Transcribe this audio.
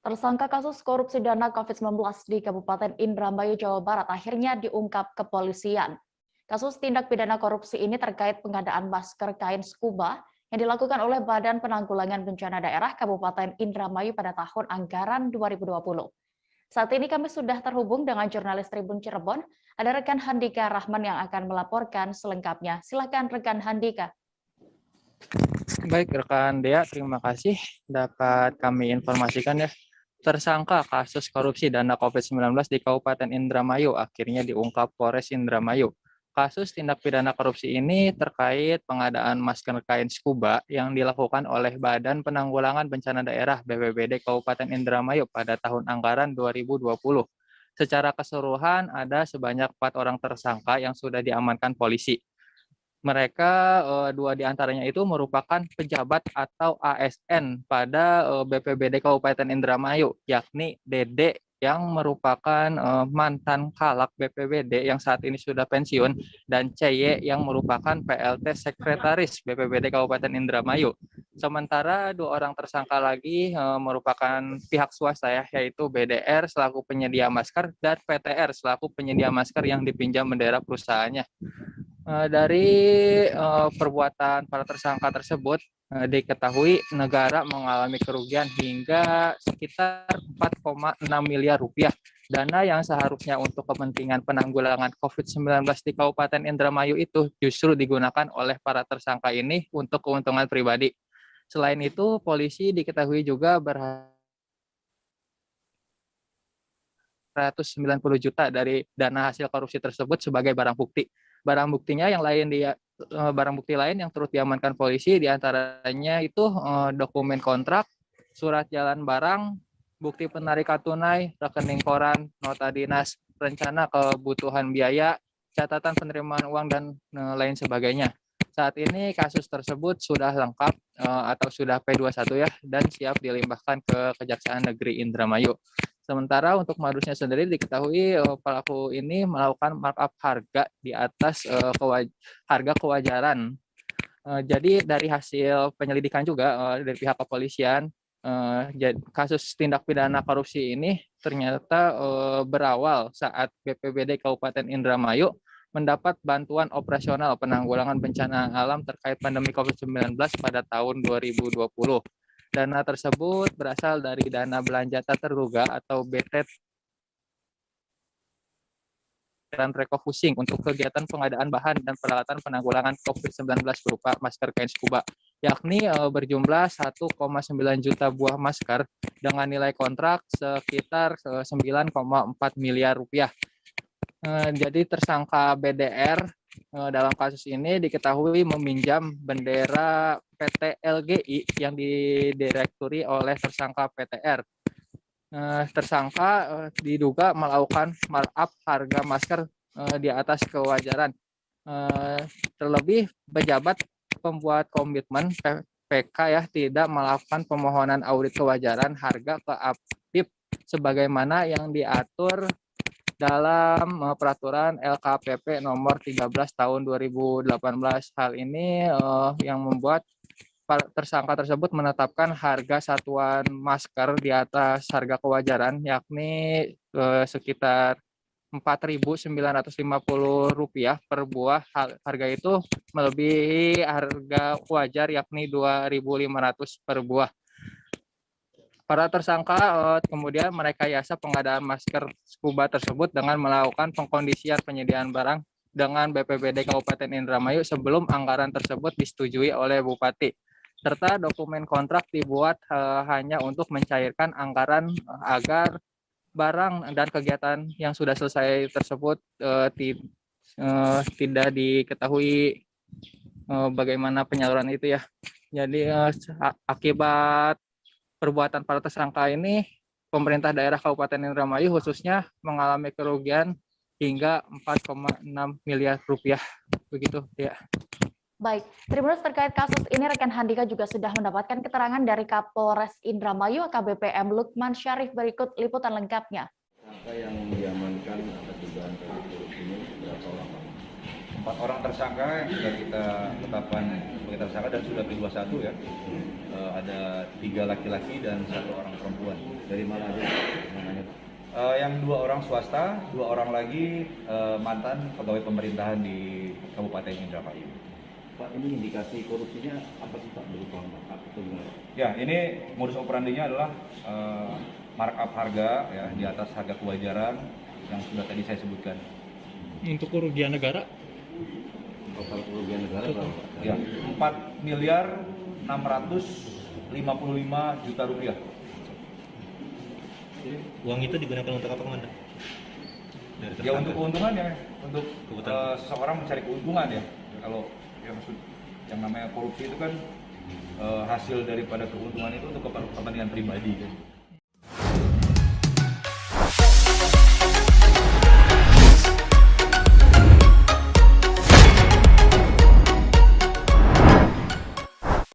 Tersangka kasus korupsi dana COVID-19 di Kabupaten Indramayu, Jawa Barat akhirnya diungkap kepolisian. Kasus tindak pidana korupsi ini terkait pengadaan masker kain scuba yang dilakukan oleh Badan Penanggulangan Bencana Daerah Kabupaten Indramayu pada tahun anggaran 2020. Saat ini kami sudah terhubung dengan jurnalis Tribun Cirebon, ada rekan Handika Rahman yang akan melaporkan selengkapnya. Silakan rekan Handika. Baik rekan Dea, terima kasih dapat kami informasikan ya. Tersangka kasus korupsi dana COVID-19 di Kabupaten Indramayu akhirnya diungkap Polres Indramayu. Kasus tindak pidana korupsi ini terkait pengadaan masker kain scuba yang dilakukan oleh Badan Penanggulangan Bencana Daerah BPBD Kabupaten Indramayu pada tahun anggaran 2020. Secara keseluruhan ada sebanyak 4 orang tersangka yang sudah diamankan polisi. Mereka dua diantaranya itu merupakan pejabat atau ASN pada BPBD Kabupaten Indramayu, yakni Dede yang merupakan mantan Kalak BPBD yang saat ini sudah pensiun, dan CY yang merupakan PLT Sekretaris BPBD Kabupaten Indramayu. Sementara 2 orang tersangka lagi merupakan pihak swasta ya, yaitu BDR selaku penyedia masker dan PTR selaku penyedia masker yang dipinjam bendera perusahaannya. Dari perbuatan para tersangka tersebut diketahui negara mengalami kerugian hingga sekitar 4,6 miliar rupiah. Dana yang seharusnya untuk kepentingan penanggulangan COVID-19 di Kabupaten Indramayu itu justru digunakan oleh para tersangka ini untuk keuntungan pribadi. Selain itu, polisi diketahui juga 190 juta dari dana hasil korupsi tersebut sebagai barang bukti. Barang buktinya yang lain barang bukti lain yang turut diamankan polisi diantaranya itu dokumen kontrak, surat jalan barang, bukti penarikan tunai, rekening koran, nota dinas, rencana kebutuhan biaya, catatan penerimaan uang dan lain sebagainya. Saat ini kasus tersebut sudah lengkap atau sudah P21 ya, dan siap dilimpahkan ke Kejaksaan Negeri Indramayu. Sementara untuk modusnya sendiri diketahui pelaku ini melakukan markup harga di atas harga kewajaran. Jadi dari hasil penyelidikan juga dari pihak kepolisian, kasus tindak pidana korupsi ini ternyata berawal saat BPBD Kabupaten Indramayu mendapat bantuan operasional penanggulangan bencana alam terkait pandemi COVID-19 pada tahun 2020. Dana tersebut berasal dari dana belanja tak terduga atau BT dan refocusing untuk kegiatan pengadaan bahan dan peralatan penanggulangan COVID-19 berupa masker kain scuba, yakni berjumlah 1,9 juta buah masker dengan nilai kontrak sekitar 9,4 miliar rupiah. Jadi tersangka BDR dalam kasus ini diketahui meminjam bendera PT LGI yang didirekturi oleh tersangka PTR. Tersangka diduga melakukan markup harga masker di atas kewajaran. Terlebih pejabat pembuat komitmen PK ya tidak melakukan pemohonan audit kewajaran harga ke APIP sebagaimana yang diatur dalam peraturan LKPP nomor 13 tahun 2018. Hal ini yang membuat tersangka tersebut menetapkan harga satuan masker di atas harga kewajaran, yakni sekitar Rp4.950 per buah. Harga itu melebihi harga wajar yakni Rp2.500 per buah. Para tersangka kemudian merekayasa pengadaan masker scuba tersebut dengan melakukan pengkondisian penyediaan barang dengan BPBD Kabupaten Indramayu sebelum anggaran tersebut disetujui oleh Bupati. Serta dokumen kontrak dibuat hanya untuk mencairkan anggaran agar barang dan kegiatan yang sudah selesai tersebut tidak diketahui bagaimana penyaluran itu ya. Jadi akibat perbuatan para tersangka ini, pemerintah daerah Kabupaten Indramayu khususnya mengalami kerugian hingga 4,6 miliar rupiah. Begitu ya. Baik, Tribuners terkait kasus ini rekan Handika juga sudah mendapatkan keterangan dari Kapolres Indramayu AKBP Lukman Syarif. Berikut liputan lengkapnya. Angka yang diamankan atas dugaan korupsi ini berapa orang? 4 orang tersangka yang sudah kita tetapkan sebagai tersangka dan sudah P21 ya. Ada 3 laki-laki dan 1 orang perempuan. Dari mana aja? Yang 2 orang swasta, 2 orang lagi mantan pegawai pemerintahan di Kabupaten Indramayu. Pak, ini indikasi korupsinya apa sih Pak, berupa markup atau gimana? Ya, ini modus operandinya adalah markup harga ya di atas harga kewajaran yang sudah tadi saya sebutkan. Untuk kerugian negara Total kerugian negara berapa Pak? Ya, 4 miliar 655 juta rupiah. Uang itu digunakan untuk apa, Komandan? Ya untuk keuntungan ya, untuk seseorang mencari keuntungan ya. Kalau yang namanya korupsi itu kan hasil daripada keuntungan itu untuk kepentingan pribadi kan.